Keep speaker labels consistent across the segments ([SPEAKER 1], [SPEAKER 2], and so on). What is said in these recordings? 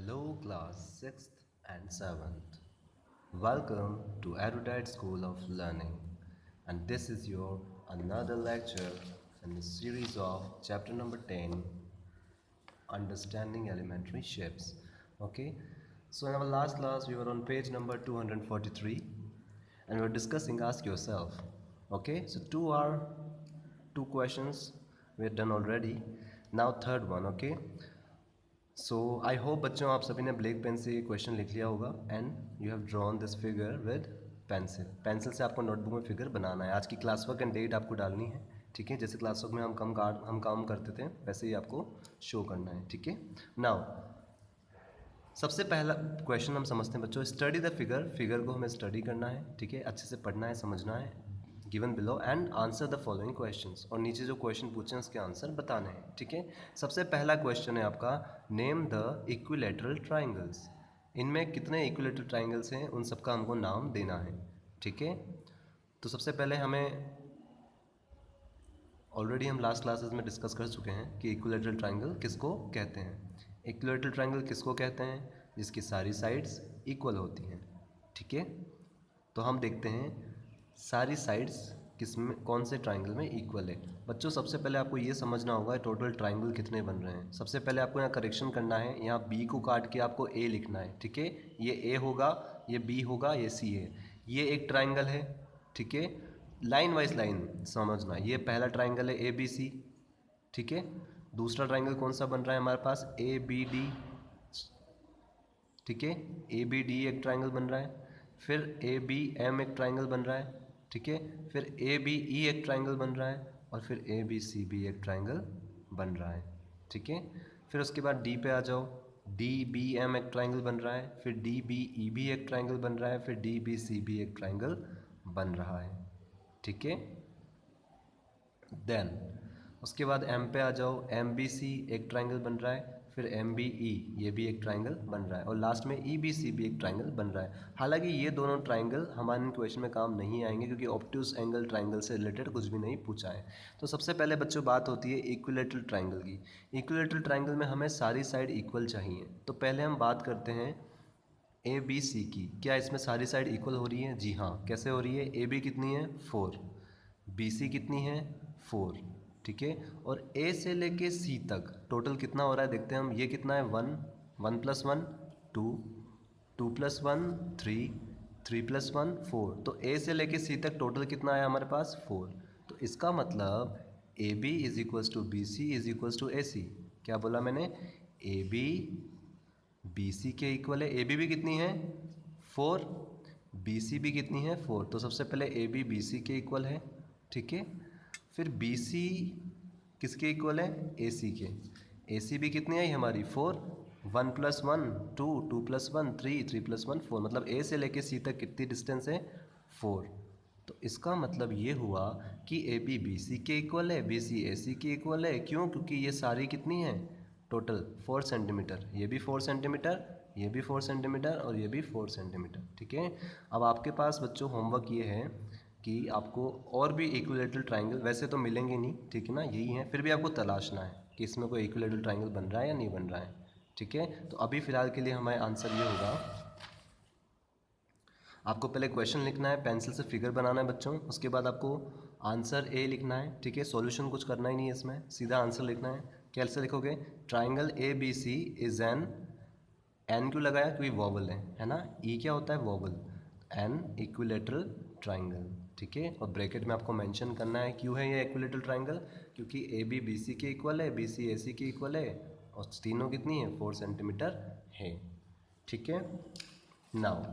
[SPEAKER 1] Hello class 6th and 7th. Welcome to Erudite School of Learning, and this is your another lecture in the series of chapter number 10, Understanding Elementary Shapes. Okay, so in our last class we were on page number 243 and we were discussing ask yourself. Okay, so two questions we are done already. Now third one. Okay, so I hope बच्चों आप सभी ने black pen से ये question लिख लिया होगा and you have drawn this figure with pencil से आपको नोटबुक में फिगर बनाना है। आज की क्लास वर्क एंड डेट आपको डालनी है, ठीक है। जैसे क्लास वर्क में हम काम करते थे वैसे ही आपको शो करना है, ठीक है। नाउ सबसे पहला क्वेश्चन हम समझते हैं बच्चों, स्टडी द फिगर को हमें स्टडी करना है, ठीक है। अच्छे से पढ़ना है, समझना है, given below and answer the following questions, और नीचे जो क्वेश्चन पूछे हैं उसके आंसर बताने हैं, ठीक है। सबसे पहला क्वेश्चन है आपका, नेम द इक्विलैटरल ट्राइंगल्स। इनमें कितने इक्विलैटरल ट्राइंगल्स हैं उन सबका हमको नाम देना है, ठीक है। तो सबसे पहले हमें ऑलरेडी हम लास्ट क्लासेस में डिस्कस कर चुके हैं कि इक्विलैटरल ट्राइंगल किसको कहते हैं। इक्विलैटरल ट्राइंगल किसको कहते हैं? जिसकी सारी साइड्स इक्वल होती हैं, ठीक है। तो हम देखते हैं सारी साइड्स किसमें, कौन से ट्राइंगल में इक्वल है। बच्चों सबसे पहले आपको ये समझना होगा टोटल ट्राइंगल कितने बन रहे हैं। सबसे पहले आपको यहाँ करेक्शन करना है, यहाँ बी को काट के आपको ए लिखना है, ठीक है। ये ए होगा, ये बी होगा, ये सी है। ये एक ट्राइंगल है, ठीक है। लाइन वाइज लाइन समझना, ये पहला ट्राइंगल है ए बी सी, ठीक है। दूसरा ट्राइंगल कौन सा बन रहा है हमारे पास, ए बी डी, ठीक है। ए बी डी एक ट्राइंगल बन रहा है, फिर ए बी एम एक ट्राइंगल बन रहा है, ठीक है। फिर ए बी ई एक ट्राइंगल बन रहा है, और फिर ए बी सी बी एक ट्राइंगल बन रहा है, ठीक है। फिर उसके बाद डी पे आ जाओ, डी बी एम एक ट्राइंगल बन रहा है, फिर डी बी ई भी एक ट्राइंगल बन रहा है, फिर डी बी सी भी एक ट्राइंगल बन रहा है, ठीक है। देन उसके बाद एम पे आ जाओ, एम बी सी एक ट्राइंगल बन रहा है, फिर एम बी ई ये भी एक ट्राइंगल बन रहा है, और लास्ट में ई बी सी भी एक ट्राइंगल बन रहा है। हालांकि ये दोनों ट्राइंगल हमारे क्वेश्चन में काम नहीं आएंगे क्योंकि ऑब्ट्यूज एंगल ट्राइंगल से रिलेटेड कुछ भी नहीं पूछा है। तो सबसे पहले बच्चों बात होती है इक्विलैटरल ट्राइंगल की। इक्विलैटरल ट्राइंगल में हमें सारी साइड इक्वल चाहिए, तो पहले हम बात करते हैं ए बी सी की। क्या इसमें सारी साइड इक्वल हो रही है? जी हाँ। कैसे हो रही है? ए बी कितनी है? 4, बी सी कितनी है? 4, ठीक है। और ए से लेके सी तक टोटल कितना हो रहा है देखते हैं हम। ये कितना है? 1, 1 + 1 2, 2 + 1 3, 3 + 1 4। तो ए से लेके सी तक टोटल कितना आया हमारे पास? 4। तो इसका मतलब A B is equals to B C is equals to A C. क्या बोला मैंने? ए बी बी सी के इक्वल है। ए बी भी कितनी है? 4, बी सी भी कितनी है? 4। तो सबसे पहले ए बी बी सी के इक्वल है, ठीक है। फिर बी सी किसके इक्वल है? ए सी के। ए सी भी कितनी आई हमारी? 4, 1 + 1 2, 2 + 1 3, 3 + 1 4। मतलब ए से लेके सी तक कितनी डिस्टेंस है? 4। तो इसका मतलब ये हुआ कि ए बी बी सी के इक्वल है, बी सी ए सी के इक्वल है। क्यों? क्योंकि ये सारी कितनी है? Total 4 centimetre. ये भी 4 सेंटीमीटर, ये भी 4 सेंटीमीटर, और ये भी 4 सेंटीमीटर, ठीक है। अब आपके पास बच्चों होमवर्क ये है कि आपको और भी इक्विलैटरल ट्राइंगल, वैसे तो मिलेंगे नहीं, ठीक है ना, यही है, फिर भी आपको तलाशना है कि इसमें कोई इक्विलैटरल ट्राइंगल बन रहा है या नहीं बन रहा है, ठीक है। तो अभी फ़िलहाल के लिए हमारा आंसर ये होगा, आपको पहले क्वेश्चन लिखना है, पेंसिल से फिगर बनाना है बच्चों, उसके बाद आपको आंसर ए लिखना है, ठीक है। सॉल्यूशन कुछ करना ही नहीं है इसमें, सीधा आंसर लिखना है। कैसे लिखोगे? Triangle A B C is an, an क्यों लगाया? क्योंकि वॉवल है ना। ई क्या होता है? वॉवल। एन इक्विलैटरल ट्राइंगल, ठीक है। और ब्रैकेट में आपको मेंशन करना है क्यों है ये इक्विलैटरल ट्राइंगल, क्योंकि ए बी बी सी के इक्वल है, बी सी ए सी के इक्वल है, और तीनों कितनी है? 4 सेंटीमीटर है, ठीक है। नाउ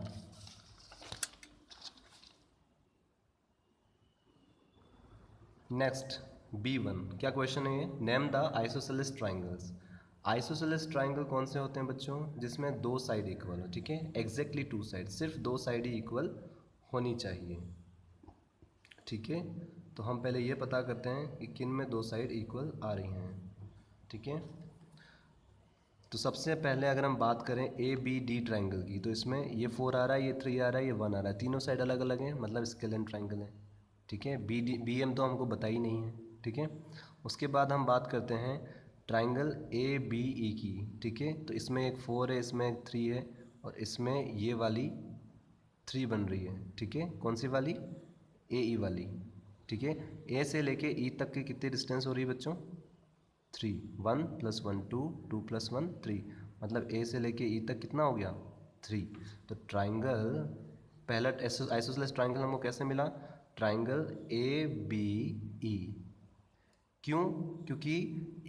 [SPEAKER 1] नेक्स्ट B1, क्या क्वेश्चन है ये? Name the isosceles triangles. Isosceles triangle कौन से होते हैं बच्चों? जिसमें दो साइड इक्वल हो, ठीक है। एग्जैक्टली 2 साइड, सिर्फ दो साइड ही इक्वल होनी चाहिए, ठीक है। तो हम पहले ये पता करते हैं कि किन में दो साइड इक्वल आ रही हैं, ठीक है। तो सबसे पहले अगर हम बात करें ए बी डी ट्राइंगल की, तो इसमें ये 4 आ रहा है, ये 3 आ रहा है, ये 1 आ रहा है, तीनों साइड अलग अलग हैं, मतलब स्केलेन ट्राइंगल है, ठीक है। बी डी बी एम तो हमको बता ही नहीं है, ठीक है। उसके बाद हम बात करते हैं ट्राइंगल ए बी ई की, ठीक है। तो इसमें एक 4 है, इसमें एक 3 है, और इसमें ये वाली 3 बन रही है, ठीक है। कौन सी वाली? ए ई वाली, ठीक है। ए से लेके ई तक की कितनी डिस्टेंस हो रही है बच्चों? 3, 1 + 1 2, 2 + 1 3, मतलब ए से लेके ई तक कितना हो गया? 3। तो ट्राइंगल, पहला आइसोसेलेस ट्राइंगल हमको कैसे मिला? Triangle A B E. क्यों? क्योंकि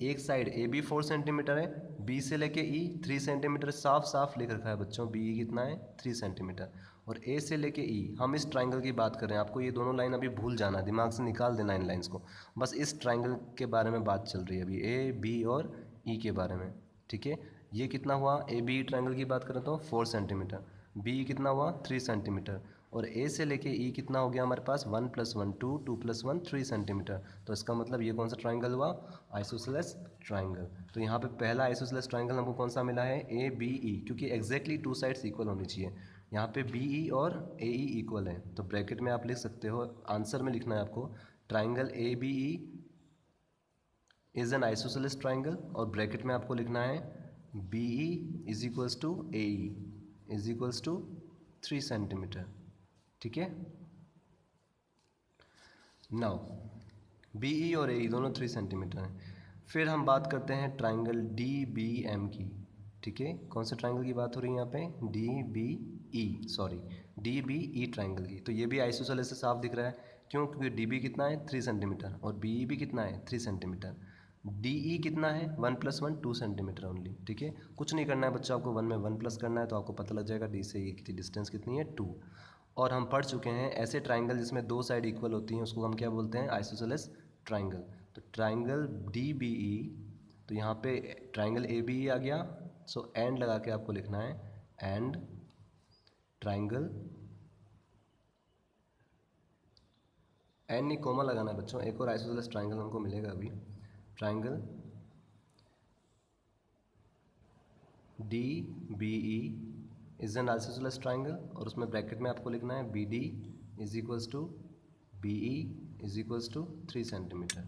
[SPEAKER 1] एक साइड ए बी 4 सेंटीमीटर है, बी से लेके ई 3 सेंटीमीटर, साफ साफ लिख रखा है बच्चों, बी कितना है? 3 सेंटीमीटर। और ए से लेके ई, हम इस ट्राइंगल की बात कर रहे हैं, आपको ये दोनों लाइन अभी भूल जाना, दिमाग से निकाल देना इन लाइंस को, बस इस ट्राइंगल के बारे में बात चल रही है अभी, ए बी और ई के बारे में, ठीक है। ये कितना हुआ? ए बी ट्राइंगल की बात करें तो 4 सेंटीमीटर, बी कितना हुआ? 3 सेंटीमीटर, और ए से लेके ई कितना हो गया हमारे पास? 1 + 1 2, 2 + 1 3 सेंटीमीटर। तो इसका मतलब ये कौन सा ट्राइंगल हुआ? Isosceles triangle. तो यहाँ पे पहला आइसोसेलेस ट्राइंगल हमको कौन सा मिला है? ए बी ई, क्योंकि एग्जैक्टली 2 साइड्स इक्वल होनी चाहिए। यहाँ पे बी ई और ए ई इक्वल है, तो ब्रैकेट में आप लिख सकते हो, आंसर में लिखना है आपको, triangle A B E is an isosceles triangle, और ब्रैकेट में आपको लिखना है B E is equals to A E is equals to 3 centimetre, ठीक है। नाउ बी ई और ए ई दोनों 3 सेंटीमीटर हैं। फिर हम बात करते हैं ट्राइंगल डी बी एम की, ठीक है। कौन से ट्राइंगल की बात हो रही है यहाँ पे? D B E, sorry, D B E triangle की। तो ये भी आइसोसेलेस से साफ दिख रहा है, क्यों? क्योंकि डी बी कितना है? 3 सेंटीमीटर, और बी ई भी कितना है? 3 सेंटीमीटर। डी ई कितना है? 1 + 1 2 सेंटीमीटर ओनली, ठीक है। कुछ नहीं करना है बच्चों, आपको 1 में 1 प्लस करना है, तो आपको पता लग जाएगा डी से ये की डिस्टेंस कितनी है? 2। और हम पढ़ चुके हैं ऐसे ट्राइंगल जिसमें 2 साइड इक्वल होती हैं, उसको हम क्या बोलते हैं? Isosceles triangle. तो ट्राइंगल डी बी ई, तो यहाँ पे ट्राइंगल ए बी ई आ गया, सो एंड लगा के आपको लिखना है एंड ट्राइंगल, एंड नहीं कोमा लगाना है बच्चों, एक और आइसोसेलेस ट्राइंगल हमको मिलेगा अभी, triangle D B E is an isosceles triangle, और उसमें ब्रैकेट में आपको लिखना है B D is equals to B E is equals to 3 centimetre,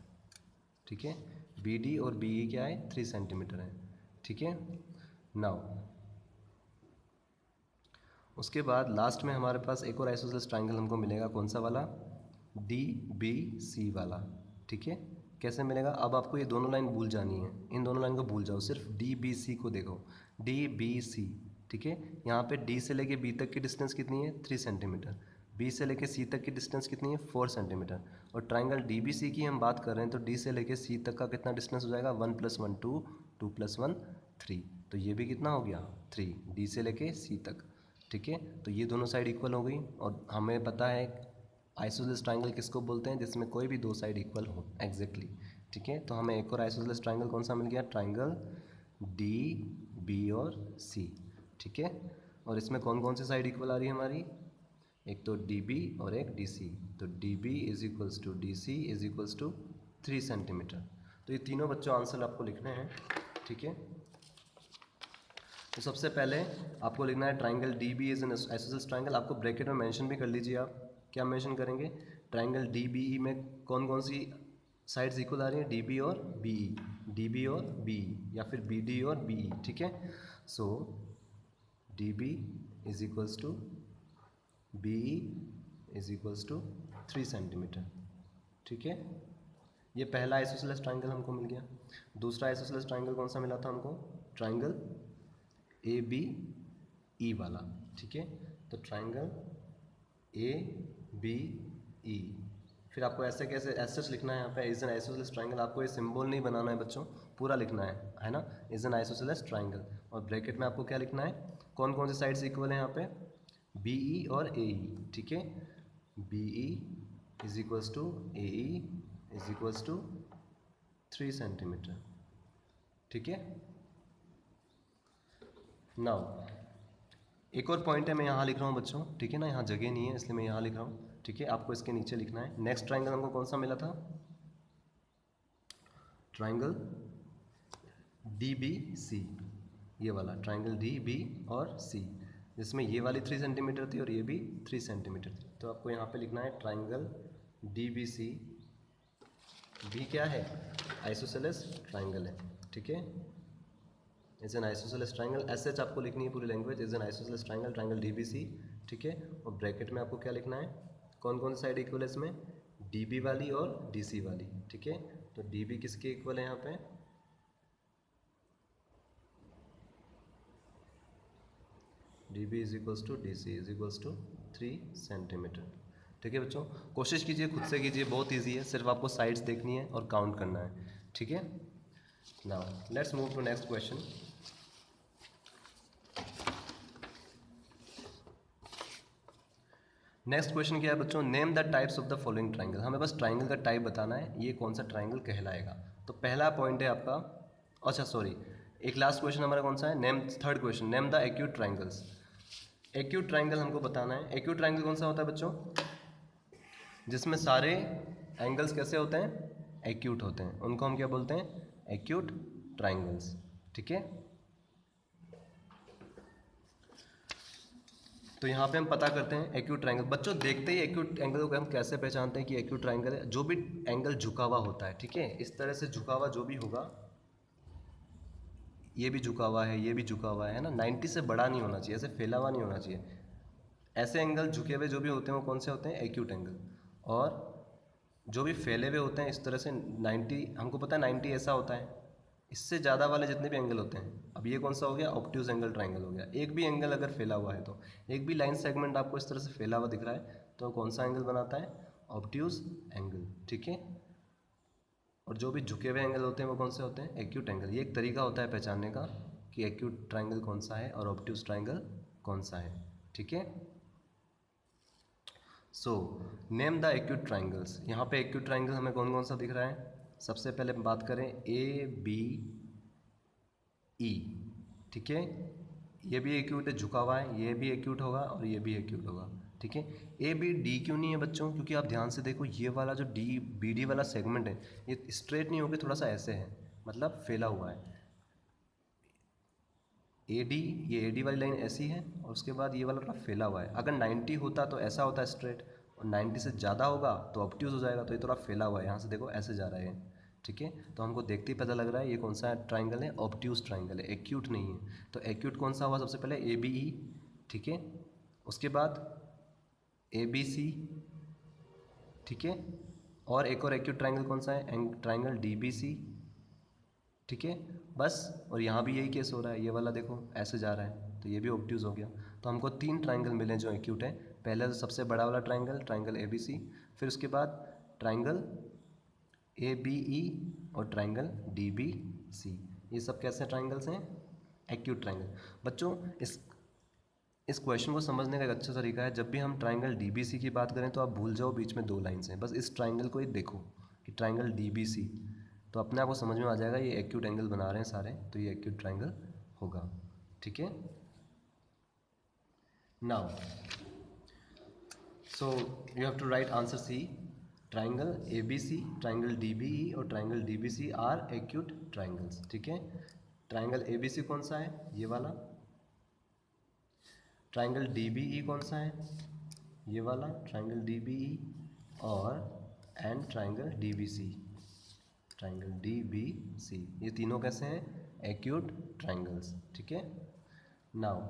[SPEAKER 1] ठीक है। बी डी और बी ई क्या है? 3 सेंटीमीटर है, ठीक है। नाउ उसके बाद लास्ट में हमारे पास एक और आइसोसेलेस ट्राइंगल हमको मिलेगा, कौन सा वाला? डी बी सी वाला, ठीक है। कैसे मिलेगा? अब आपको ये दोनों लाइन भूल जानी है, इन दोनों लाइन को भूल जाओ, सिर्फ डी बी सी को देखो, डी बी सी, ठीक है। यहाँ पे डी से लेके बी तक की डिस्टेंस कितनी है? 3 सेंटीमीटर। बी से लेके सी तक की डिस्टेंस कितनी है? 4 सेंटीमीटर। और ट्राइंगल डी बी सी की हम बात कर रहे हैं, तो डी से लेके सी तक का कितना डिस्टेंस हो जाएगा? 1 + 1 2, 2 + 1 3। तो ये भी कितना हो गया? 3, डी से लेके सी तक, ठीक है। तो ये दोनों साइड इक्वल हो गई, और हमें पता है आइसोसेलेस ट्राइंगल किसको बोलते हैं? जिसमें कोई भी 2 साइड इक्वल हो, एग्जैक्टली, ठीक है। तो हमें एक और आइसोसेलेस ट्राइंगल कौन सा मिल गया? ट्राइंगल डी बी और सी, ठीक है। और इसमें कौन कौन सी साइड इक्वल आ रही है हमारी? एक तो डी बी और एक डी सी। तो D B is equals to D C is equals to 3 centimetre. तो ये तीनों बच्चों आंसर आपको लिखने हैं, ठीक है। तो सबसे पहले आपको लिखना है triangle D B is an isosceles triangle. आपको ब्रैकेट में मेंशन भी कर लीजिए, आप क्या मेंशन करेंगे? ट्राइंगल डी बी ई में कौन कौन सी साइड्स इक्वल आ रही हैं? डी बी और बी ई, डी बी और बी ई, या फिर बी डी और बी ई, ठीक है। So D B is equals to B E is equals to 3 centimetre, ठीक है। ये पहला आइसोसेलेस ट्राइंगल हमको मिल गया। दूसरा आइसोसेलेस ट्राइंगल कौन सा मिला था हमको? ट्राइंगल ए बी ई वाला, ठीक है। तो ट्राइंगल ए बी ई, फिर आपको ऐसे कैसे ऐसे लिखना है? यहाँ पे इज एन आइसोसेलेस ट्राइंगल, आपको ये सिंबल नहीं बनाना है बच्चों, पूरा लिखना है ना? इज एन आइसोसेलेस ट्राइंगल, और ब्रैकेट में आपको क्या लिखना है? कौन कौन सी साइड्स इक्वल है यहाँ पे? बी ई और ए ई, ठीक है। B E is equals to A E is equals to 3 centimetre, ठीक है। नाउ एक और पॉइंट है, मैं यहाँ लिख रहा हूँ बच्चों, ठीक है ना, यहाँ जगह नहीं है इसलिए मैं यहाँ लिख रहा हूँ, ठीक है। आपको इसके नीचे लिखना है। नेक्स्ट ट्राइंगल हमको कौन सा मिला था? ट्राइंगल डी बी सी, ये वाला ट्राइंगल डी बी और सी, जिसमें ये वाली 3 सेंटीमीटर थी और ये भी 3 सेंटीमीटर थी। तो आपको यहाँ पे लिखना है triangle D B C. B क्या है? आइसोसेलेस ट्राइंगल है, ठीक है। इज एन आइसोसेलेस ट्राइंगल, एसएच आपको लिखनी है पूरी language, is an isosceles triangle, triangle DBC, ठीक है। और ब्रैकेट में आपको क्या लिखना है, कौन कौन सी साइड इक्वल है इसमें, डीबी वाली और डीसी वाली, ठीक है। तो डीबी किसके इक्वल है यहाँ पे, DB is equals to DC is equals to 3 centimetre, ठीक है बच्चों। कोशिश कीजिए, खुद से कीजिए, बहुत ईजी है, सिर्फ आपको साइड्स देखनी है और काउंट करना है, ठीक है। Now let's move to next question. Next question क्या है बच्चों, name the types of the following triangle. हमें बस ट्राइंगल का टाइप बताना है, ये कौन सा ट्राइंगल कहलाएगा। तो पहला पॉइंट है आपका, अच्छा सॉरी, एक लास्ट क्वेश्चन हमारा कौन सा है, name, third question, name the acute triangles. Acute triangle हमको बताना है। एक्यूट ट्राइंगल कौन सा होता है बच्चों, जिसमें सारे एंगल्स कैसे होते हैं, एक्यूट होते हैं, उनको हम क्या बोलते हैं, एक्यूट ट्राइंगल्स, ठीक है। तो यहाँ पे हम पता करते हैं एक्यूट ट्राइंगल। बच्चों देखते ही एक्यूट एंगल को हम कैसे पहचानते हैं कि एक्यूट ट्राइंगल है, जो भी एंगल झुका हुआ होता है, ठीक है, इस तरह से झुका हुआ जो भी होगा, ये भी झुका हुआ है, ये भी झुका हुआ है ना, 90 से बड़ा नहीं होना चाहिए, ऐसे फैला हुआ नहीं होना चाहिए। ऐसे एंगल झुके हुए जो भी होते हैं वो कौन से होते हैं, एक्यूट एंगल। और जो भी फैले हुए होते हैं इस तरह से 90, हमको पता है 90 ऐसा होता है, इससे ज़्यादा वाले जितने भी एंगल होते हैं, अब ये कौन सा हो गया, ऑब्ट्यूज एंगल ट्राइंगल हो गया। एक भी एंगल अगर फैला हुआ है, तो एक भी लाइन सेगमेंट आपको इस तरह से फैला हुआ दिख रहा है, तो कौन सा एंगल बनाता है, ऑब्ट्यूज एंगल, ठीक है। और जो भी झुके हुए एंगल होते हैं वो कौन से होते हैं, एक्यूट एंगल। ये एक तरीका होता है पहचानने का कि एक्यूट ट्राइंगल कौन सा है और ऑब्ट्यूज ट्राइंगल कौन सा है, ठीक है। So name the acute triangles. यहाँ पे एक्यूट ट्राइंगल हमें कौन कौन सा दिख रहा है, सबसे पहले बात करें ए बी ई, ठीक है, ये भी एक्यूट है, झुका हुआ है, ये भी एक्यूट होगा और ये भी एक्यूट होगा, ठीक है। ए बी डी क्यों नहीं है बच्चों, क्योंकि आप ध्यान से देखो ये वाला जो डी बी डी वाला सेगमेंट है, ये स्ट्रेट नहीं होकर थोड़ा सा ऐसे है, मतलब फैला हुआ है। ए डी, ये ए डी वाली लाइन ऐसी है और उसके बाद ये वाला थोड़ा फैला हुआ है। अगर 90 होता तो ऐसा होता है स्ट्रेट, और 90 से ज़्यादा होगा तो ऑब्ट्यूज हो जाएगा, तो ये थोड़ा फैला हुआ है, यहाँ से देखो ऐसे जा रहा है, ठीक है। तो हमको देखते ही पता लग रहा है ये कौन सा ट्राइंगल है, ऑब्ट्यूज ट्राइंगल है, एक्यूट नहीं है। तो एक्यूट कौन सा हुआ, सबसे पहले ए बी ई, ठीक है, उसके बाद ए बी सी, ठीक है, और एक और एक्यूट ट्राइंगल कौन सा है, ट्राइंगल डी बी सी, ठीक है, बस। और यहाँ भी यही केस हो रहा है, ये वाला देखो ऐसे जा रहा है, तो ये भी ऑब्ट्यूज हो गया। तो हमको 3 ट्राइंगल मिले जो एक्यूट है। पहले तो सबसे बड़ा वाला triangle, triangle A B C, फिर उसके बाद ट्राइंगल ए बी ई और ट्राइंगल डी बी सी। ये सब कैसे ट्राइंगल्स हैं, एक्यूट ट्राइंगल। बच्चों इस क्वेश्चन को समझने का एक अच्छा तरीका है, जब भी हम ट्राइंगल डी बी सी की बात करें तो आप भूल जाओ बीच में 2 लाइन्स हैं, बस इस ट्राइंगल को ही देखो कि ट्राइंगल डी बी सी, तो अपने आप को समझ में आ जाएगा ये एक्यूट एंगल बना रहे हैं सारे, तो ये एक्यूट ट्राइंगल होगा, ठीक है। Now so you have to write answer C, triangle A B C, triangle D B E और triangle D B C are acute triangles, ठीक है। ट्राइंगल ए बी सी कौन सा है, ये वाला। ट्राइंगल डी बी ई कौन सा है, ये वाला ट्राइंगल डी बी ई, और and triangle D B C, triangle D B C, ये तीनों कैसे हैं, एक्यूट ट्राइंगल्स, ठीक है। नाउ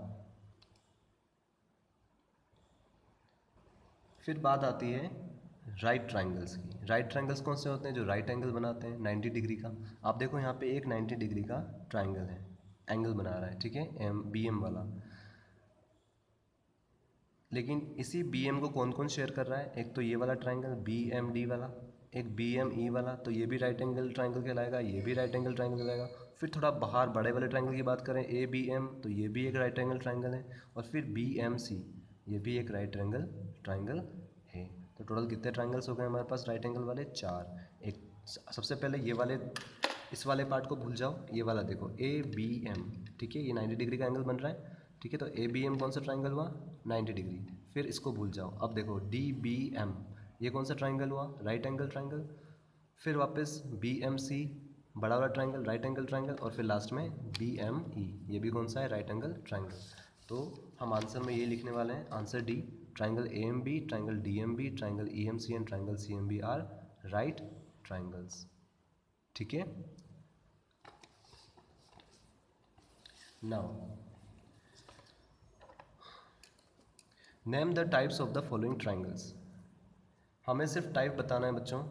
[SPEAKER 1] फिर बात आती है राइट ट्राइंगल्स की। राइट ट्राइंगल्स कौन से होते हैं, जो राइट एंगल बनाते हैं 90 डिग्री का। आप देखो यहाँ पे एक 90 डिग्री का ट्राइंगल है, एंगल बना रहा है, ठीक है, एम बी एम वाला। लेकिन इसी बी एम को कौन कौन शेयर कर रहा है, एक तो ये वाला ट्राइंगल बी एम डी वाला, एक बी एम ई वाला, तो ये भी राइट एंगल ट्राइंगल कहलाएगा, ये भी राइट एंगल ट्राइंगल कहलाएगा। फिर थोड़ा बाहर बड़े वाले ट्राइंगल की बात करें, ए बी एम, तो ये भी एक राइट एंगल ट्राइंगल है, और फिर बी एम सी, ये भी एक राइट एंगल ट्राइंगल है। तो टोटल कितने ट्राइंगल्स हो गए हमारे पास राइट एंगल वाले, 4। एक सबसे पहले ये वाले, इस वाले पार्ट को भूल जाओ, ये वाला देखो ए बी एम, ठीक है, ये 90 डिग्री का एंगल बन रहा है, ठीक है। तो ए बी एम कौन सा ट्राइंगल हुआ, 90 डिग्री। फिर इसको भूल जाओ, अब देखो डी बी एम, ये कौन सा ट्राइंगल हुआ, राइट एंगल ट्राइंगल। फिर वापस बी एम सी, बड़ा वाला ट्राइंगल, राइट एंगल ट्राइंगल, और फिर लास्ट में बी एम ई, ये भी कौन सा है, राइट एंगल ट्राइंगल। तो हम आंसर में ये लिखने वाले हैं, answer D, triangle A M B, triangle D M B, triangle E M C and triangle C M B are right triangles, ठीक है। Now name the types of the following triangles. हमें सिर्फ type बताना है बच्चों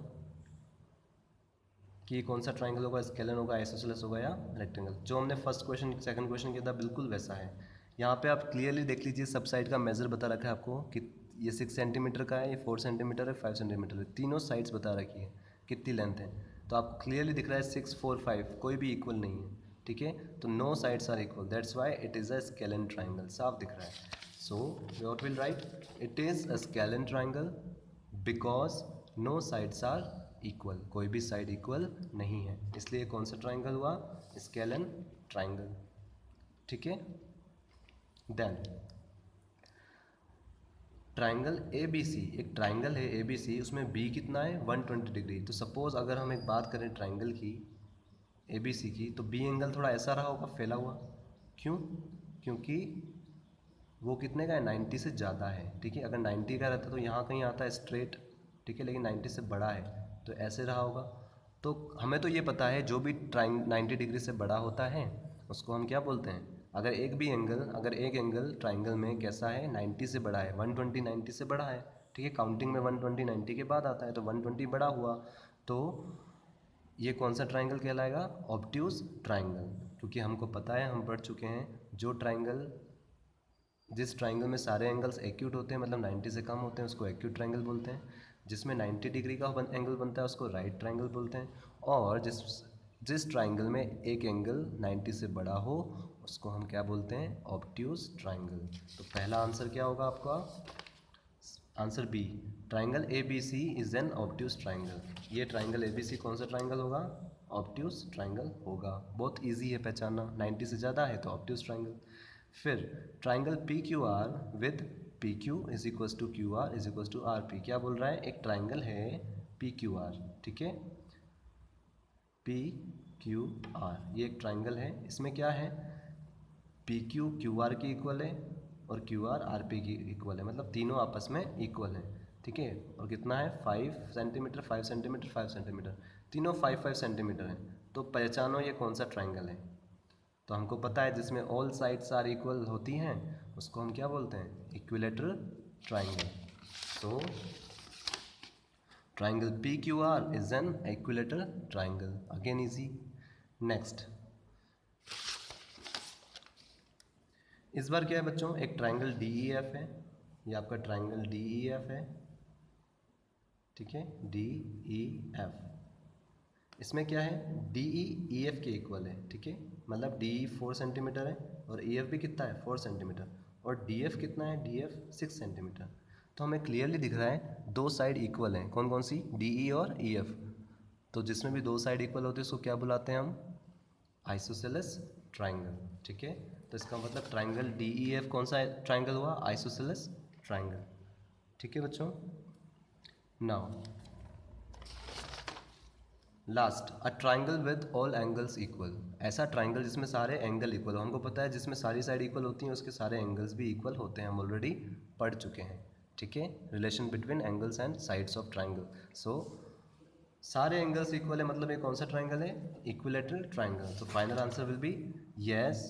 [SPEAKER 1] कि कौन सा ट्राइंगल होगा, स्केलर होगा, आइसोसेलेस होगा या रेक्टेंगल। जो हमने फर्स्ट क्वेश्चन सेकंड क्वेश्चन किया था बिल्कुल वैसा है। यहाँ पे आप क्लियरली देख लीजिए, सब साइड का मेजर बता रखा है आपको कि ये 6 सेंटीमीटर का है, ये 4 सेंटीमीटर है, 5 सेंटीमीटर है, तीनों साइड्स बता रखी है कितनी लेंथ है। तो आपको क्लियरली दिख रहा है 6, 4, 5 कोई भी इक्वल नहीं है, ठीक है। तो no sides are equal, that's why it is a scalene triangle, साफ दिख रहा है। So what will write, it is a scalene triangle because no sides are equal, कोई भी साइड इक्वल नहीं है, इसलिए कौन सा ट्राइंगल हुआ, स्केलन ट्राइंगल, ठीक है। Then triangle A B C, एक ट्राइंगल है ए बी सी, उसमें बी कितना है 120 डिग्री। तो सपोज अगर हम एक बात करें ट्राइंगल की ए बी सी की, तो बी एंगल थोड़ा ऐसा रहा होगा, फैला हुआ, क्यों, क्योंकि वो कितने का है 90 से ज़्यादा है, ठीक है। अगर 90 का रहता तो यहाँ कहीं आता है स्ट्रेट, ठीक है, लेकिन 90 से बड़ा है तो ऐसे रहा होगा। तो हमें तो ये पता है जो भी 90 डिग्री से बड़ा होता है उसको हम क्या बोलते हैं, अगर एक एंगल ट्राइंगल में कैसा है 90 से बड़ा है, 120 90 से बड़ा है, ठीक है, काउंटिंग में 120 90 के बाद आता है, तो 120 बड़ा हुआ तो ये कौन सा ट्राइंगल कहलाएगा, ऑब्ट्यूज ट्राइंगल। क्योंकि हमको पता है, हम पढ़ चुके हैं, जो ट्राइंगल जिस ट्राइंगल में सारे एंगल्स एक्यूट होते हैं, मतलब 90 से कम होते हैं, उसको एक्यूट ट्राइंगल बोलते हैं। जिसमें 90 डिग्री का एंगल बनता है उसको राइट ट्राइंगल बोलते हैं। और जिस ट्राइंगल में एक एंगल 90 से बड़ा हो उसको हम क्या बोलते हैं, ऑब्ट्यूज ट्राइंगल। तो पहला आंसर क्या होगा आपका, answer B, triangle A B C is an obtuse triangle. ये ट्राइंगल ए बी सी कौन सा ट्राइंगल होगा, ऑब्ट्यूज ट्राइंगल होगा। बहुत ईजी है पहचानना, 90 से ज़्यादा है तो ऑब्ट्यूज ट्राइंगल। फिर triangle P Q R with P Q is equals to Q R is equals to R P. क्या बोल रहा है, एक ट्राइंगल है पी क्यू आर, ठीक है, पी क्यू आर ये एक ट्राइंगल है, इसमें क्या है, पी क्यू क्यू आर की इक्वल है और क्यू आर आर पी की इक्वल है, मतलब तीनों आपस में इक्वल है, ठीक है। और कितना है 5 सेंटीमीटर 5 सेंटीमीटर 5 सेंटीमीटर, तीनों 5 5 सेंटीमीटर हैं। तो पहचानो ये कौन सा ट्राइंगल है। तो हमको पता है जिसमें ऑल साइड्स आर इक्वल होती हैं उसको हम क्या बोलते हैं, equilateral triangle. So triangle P Q R is an equilateral triangle, again easy. Next, इस बार क्या है बच्चों, एक ट्राइंगल डी ई एफ है, ये आपका ट्राइंगल डी ई एफ है, ठीक है, डी ई एफ। इसमें क्या है, डी ई एफ के इक्वल है, ठीक है, मतलब डी 4 सेंटीमीटर है और ई एफ भी कितना है 4 सेंटीमीटर, और डी एफ कितना है, डी एफ 6 सेंटीमीटर। तो हमें क्लियरली दिख रहा है दो साइड इक्वल हैं, कौन कौन सी, डी ई और ई एफ। तो जिसमें भी दो साइड इक्वल होती है उसको क्या बुलाते हैं हम, आइसोसेलेस ट्राइंगल, ठीक है। तो इसका मतलब ट्राइंगल डी ई एफ कौन सा ट्राइंगल हुआ, आइसोसेलेस ट्राइंगल, ठीक है बच्चों। Now last, a triangle with all angles equal, ऐसा ट्राइंगल जिसमें सारे एंगल इक्वल हो। हमको पता है जिसमें सारी साइड इक्वल होती हैं उसके सारे एंगल्स भी इक्वल होते हैं, हम ऑलरेडी पढ़ चुके हैं, ठीक है, relation between angles and sides of triangle. So सारे एंगल्स इक्वल है, मतलब ये कौन सा ट्राइंगल है, इक्विलेटरल ट्राइंगल। तो final answer will be yes,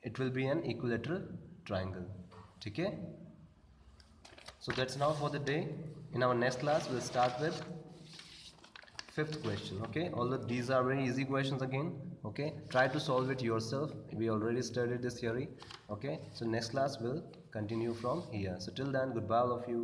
[SPEAKER 1] it will be an equilateral triangle, ठीक है। So that's now for the day. In our next class we'll start with 5th question, okay. Although these are very easy questions again, okay, try to solve it yourself, we already studied this theory, okay. So next class will continue from here. So till then, goodbye all of you.